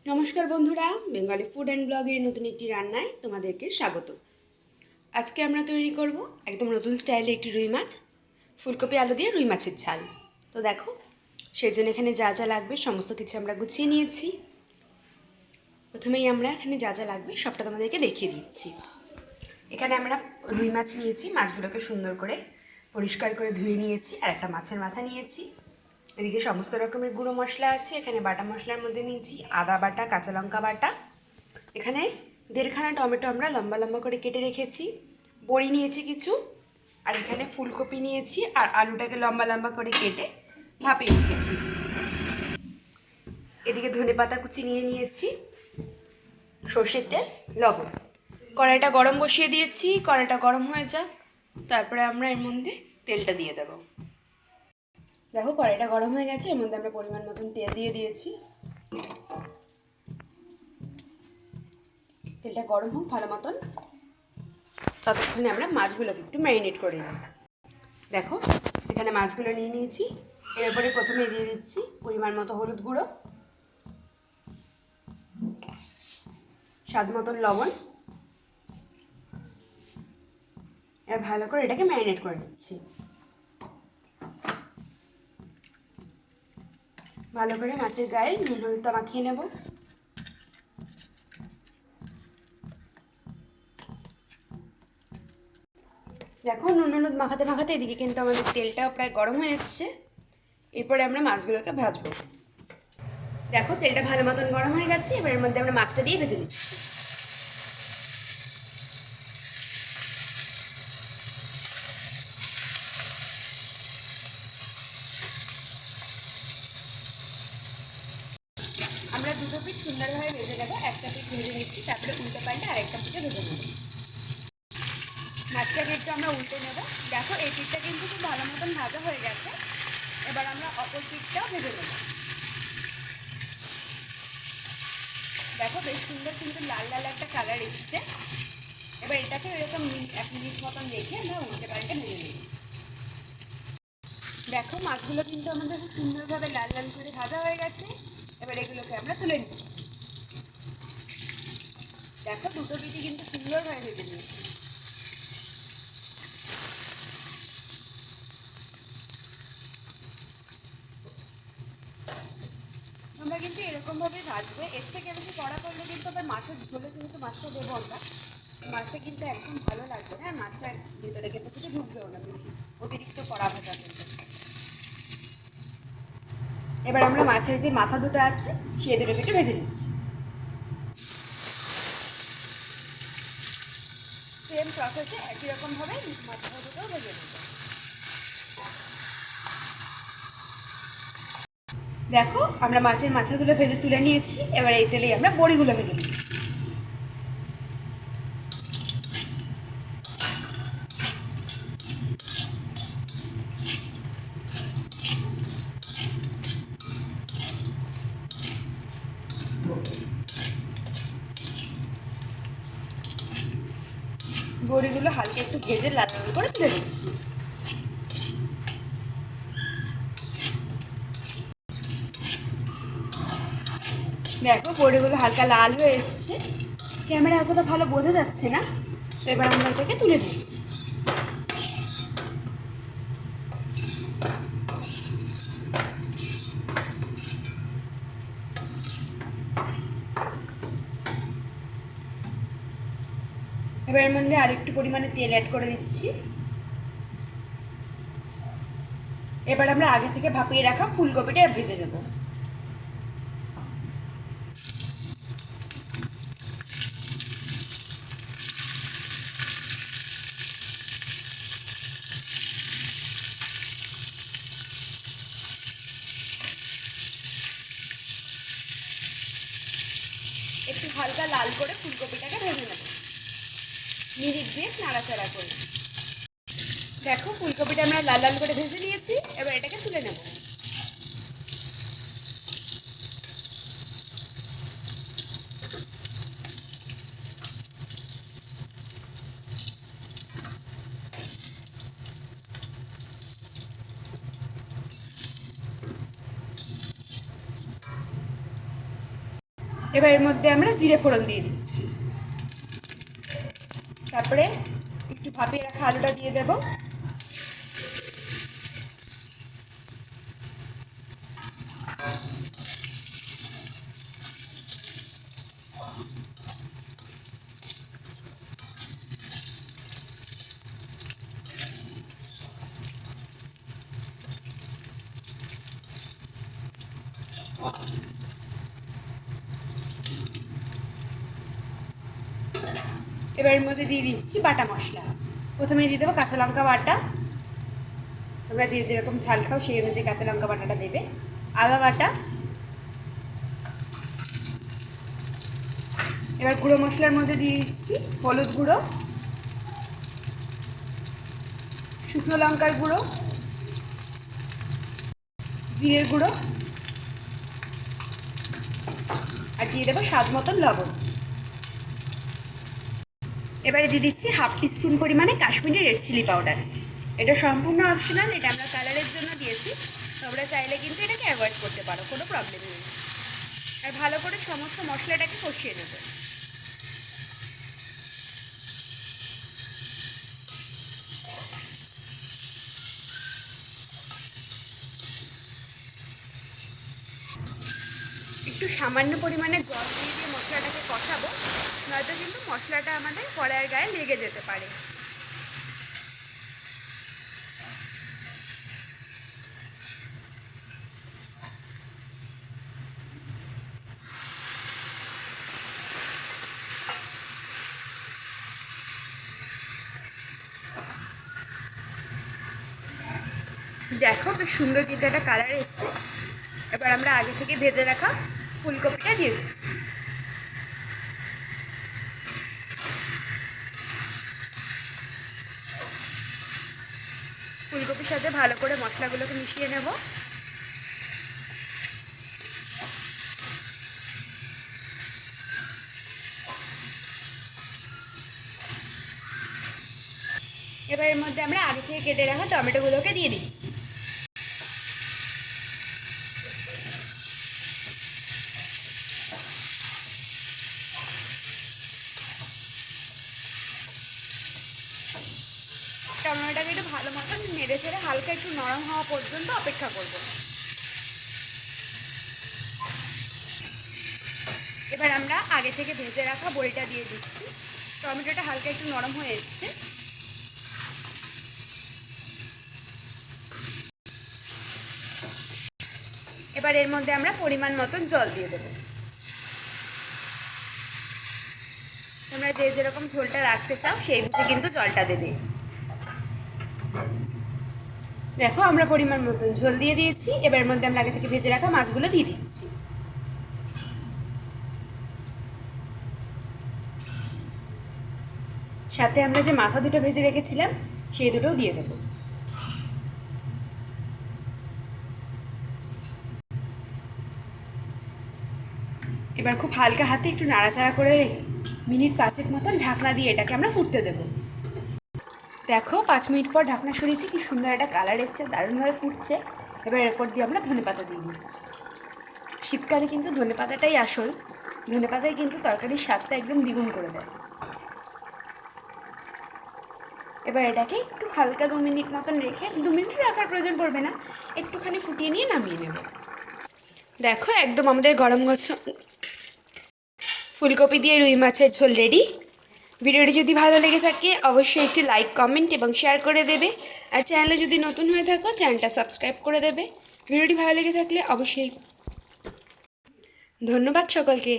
নমস্কার বন্ধুরা, Bengali food and ব্লগের নতুন একটি রান্নায় তোমাদেরকে স্বাগত। আজকে আমরা তৈরি করব একদম নতুন স্টাইলে একটি রুই মাছ, ফুলকপি আলু দিয়ে রুই মাছের ঝাল। তো দেখো, সেই জন্য এখানে যা যা লাগবে সমস্ত কিছু আমরা গুছিয়ে নিয়েছি। প্রথমেই আমরা এখানে যা যা লাগবে সবটা তোমাদেরকে দেখিয়ে দিচ্ছি। এখানে আমরা রুই মাছ নিয়েছি, মাছগুলোকে সুন্দর করে পরিষ্কার করে ধুয়ে নিয়েছি, আর একটা মাছের মাথা নিয়েছি। এদিকে সমস্ত রকমের গুঁড়ো মশলা আছে। এখানে বাটা মশলার মধ্যে নিয়েছি আদা বাটা, কাঁচা লঙ্কা বাটা। এখানে 1.5খানা টমেটো আমরা লম্বা লম্বা করে কেটে রেখেছি। বড়ি নিয়েছি কিছু, আর এখানে ফুলকপি নিয়েছি, আর আলুটাকে লম্বা লম্বা করে কেটে ভাপিয়ে রেখেছি। এদিকে ধনেপাতা কুচি নিয়ে নিয়েছি, সর্ষের তেল, লবণ। কড়াইটা গরম বসিয়ে দিয়েছি, কড়াইটা গরম হয়ে যাক, তারপরে আমরা এর মধ্যে তেলটা দিয়ে দেবো। দেখো, কড়াইটা গরম হয়ে গেছে, এর মধ্যে আমরা পরিমাণ মতন তেল দিয়ে দিয়েছি। তেলটা গরম হোক ভালো মতন, ততক্ষণে আমরা মাছগুলোকে একটু ম্যারিনেট করে নিই। দেখো, এখানে মাছগুলো নিয়ে নিয়েছি। এরপরে প্রথমে দিয়ে দিচ্ছি পরিমাণ মতো হলুদ গুঁড়ো, স্বাদ মতন লবণ। এবার ভালো করে এটাকে ম্যারিনেট করে নিচ্ছি। ভালো করে মাছের গায়ে নুন হলুদটা মাখিয়ে নেব। দেখো, নুন হলুদ মাখাতে মাখাতে এদিকে কিন্তু আমাদের তেলটাও প্রায় গরম হয়ে এসছে। এরপরে আমরা মাছগুলোকে ভাজবো। দেখো, তেলটা ভালো মতন গরম হয়ে গেছে, এবার এর মধ্যে আমরা মাছটা দিয়ে ভেজে নিচ্ছি। আমরা দুটো পিঠ সুন্দরভাবে ভেজে নেবো। একটা পিঠ ভেজে নিচ্ছি, তারপরে উল্টো পাল্টে আরেকটা পিঠে ভেজে নেবো। মাছটাকে একটু আমরা উল্টে নেবো। দেখো, এই পিঠটা কিন্তু খুব ভালো মতন ভাজা হয়ে গেছে। এবার আমরা অপর পিঠটাও ভেজে নেব। দেখো, বেশ সুন্দর কিন্তু লাল লাল একটা কালার এসছে। এবার এটাকে এরকম 1 মিনিট মতন রেখে আমরা উল্টে পাল্টে ভেজে নেব। দেখো, মাছগুলো কিন্তু আমাদের খুব সুন্দরভাবে লাল লাল করে ভাজা হয়ে গেছে। এবার এগুলোকে আমরা তুলে নিচ্ছি। দেখো, দুটো পিঠই কিন্তু সুন্দরভাবে ভেজে নিয়েছি। আমরা কিন্তু এরকমভাবে ভাজবো। এর থেকে বেশি কড়া করলে কিন্তু আবার মাছের ঝোলে কিন্তু মাছটা দেবো আমরা, মাছটা কিন্তু একদম ভালো লাগবে না, মাছটা ভেতরে কিন্তু কিছু ঢুকবেও না বেশি অতিরিক্ত কড়া ভাজা করবে। এবার আমরা মাছের যে মাথা দুটো আছে সেই দুটো একটু ভেজে নিচ্ছি। সেম প্রসেসে একই রকমভাবে মাথা দুটোও ভেজে নেব। দেখো, আমরা মাছের মাথাগুলো ভেজে তুলে নিয়েছি। এবার এই তেলেই আমরা বড়িগুলো ভেজে নিচ্ছি। বড়িগুলো হালকা একটু ভেজে লাল লাল করে তুলে দিচ্ছি। দেখো, বড়িগুলো হালকা লাল হয়ে এসছে। ক্যামেরা এতটা ভালো বোঝা যাচ্ছে না, তো এবার আমরা এটাকে তুলে নিচ্ছি। এবার এর মধ্যে আরেকটু পরিমাণে তেল অ্যাড করে দিচ্ছি। এবার আমরা আগে থেকে ভাপিয়ে রাখা ফুলকপিটা ভেজে নেব। একটু হালকা লাল করে ফুলকপিটাকে ভেজে নেব, মিনিট 2 নাড়াচাড়া করে। দেখো, ফুলকপিটা আমরা লাল লাল করে ভেজে নিয়েছি। এবার এটাকে তুলে নেব। এবার এর মধ্যে আমরা জিরে ফোড়ন দিয়ে দিচ্ছি, তারপরে একটু ভাপিয়ে রাখা আলুটা দিয়ে দেব। এবার এর মধ্যে দিয়ে দিচ্ছি বাটা মশলা। প্রথমে দিয়ে দেবো কাঁচা লঙ্কা বাটা, তোমরা যে যেরকম ঝাল খাও সেই অনুযায়ী কাঁচা লঙ্কা বাটাটা দেবে। আদা বাটা, এবার গুঁড়ো মশলার মধ্যে দিয়ে দিচ্ছি হলুদ গুঁড়ো, শুকনো লঙ্কার গুঁড়ো, জিরের গুঁড়ো, আর দিয়ে দেবো স্বাদ মতন লবণ। এবারে দিয়ে দিচ্ছি হাফ টিস্পুন পরিমাণে কাশ্মীরি রেড চিলি পাউডার। এটা সম্পূর্ণ অপশনাল, এটা আমরা কালারের জন্য দিয়েছি, তোমরা চাইলে কিন্তু এটাকে অ্যাভয়েড করতে পারো, কোনো প্রবলেম নেই। আর ভালো করে সমস্ত মশলাটাকে কষিয়ে নেব। একটু সামান্য পরিমাণে জল দিয়ে মশলাটাকে কষাবো, নয়তো কিন্তু মশলাটা আমাদের কড়াইয়ের গায়ে লেগে যেতে পারে। দেখো বেশ সুন্দর কিন্তু একটা কালার এসছে। এবার আমরা আগে থেকে ভেজে রাখা ফুলকপিটা দিয়ে দিচ্ছি। ফুলকপির সাথে ভালো করে মশলাগুলোকে মিশিয়ে নেব। এবার এর মধ্যে আমরা আগে থেকে কেটে রাখা টমেটোগুলোকে দিয়ে দিচ্ছি। টমেটোটাকে একটু ভালো মতন নেড়ে ছেড়ে হালকা একটু নরম হওয়া পর্যন্ত অপেক্ষা করব। এবার আমরা আগে থেকে ভেজে রাখা বড়িটা দিয়ে দিচ্ছি। টমেটোটা হালকা একটু নরম হয়ে এসছে। এবার এর মধ্যে আমরা পরিমাণ মতন জল দিয়ে দেবো। তোমরা যে যেরকম ঝোলটা রাখতে চাও সেই বুঝে কিন্তু জলটা দেবে। দেখো আমরা পরিমাণ মতন ঝোল দিয়ে দিয়েছি। এবার এর মধ্যে আমরা আগে থেকে ভেজে রাখা মাছগুলো দিয়ে দিচ্ছি। সাথে আমরা যে মাথা দুটো ভেজে রেখেছিলাম সেই দুটোও দিয়ে দেবো। এবার খুব হালকা হাতে একটু নাড়াচাড়া করে মিনিট 5 মতন ঢাকনা দিয়ে এটাকে আমরা ফুটতে দেব। দেখো 5 মিনিট পর ঢাকনা সরিয়েছি, কি সুন্দর একটা কালার এসছে, দারুণভাবে ফুটছে। এবার এরপর দিয়ে আমরা ধনেপাতা দিয়ে দিচ্ছি। শীতকালে কিন্তু ধনেপাতাটাই আসল, ধনেপাতায় কিন্তু তরকারির স্বাদটা একদম দ্বিগুণ করে দেয়। এবার এটাকে একটু হালকা 2 মিনিট মতন রেখে, 2 মিনিট রাখার প্রয়োজন পড়বে না, একটুখানি ফুটিয়ে নিয়ে নামিয়ে নেব। দেখো একদম আমাদের গরম ফুলকপি দিয়ে রুই মাছের ঝোল রেডি। ভিডিওটি যদি ভালো লেগে থাকে অবশ্যই একটি লাইক, কমেন্ট এবং শেয়ার করে দেবে। আর চ্যানেলে যদি নতুন হয়ে থাকো চ্যানেলটা সাবস্ক্রাইব করে দেবে। ভিডিওটি ভালো লেগে থাকলে অবশ্যই। ধন্যবাদ সকলকে।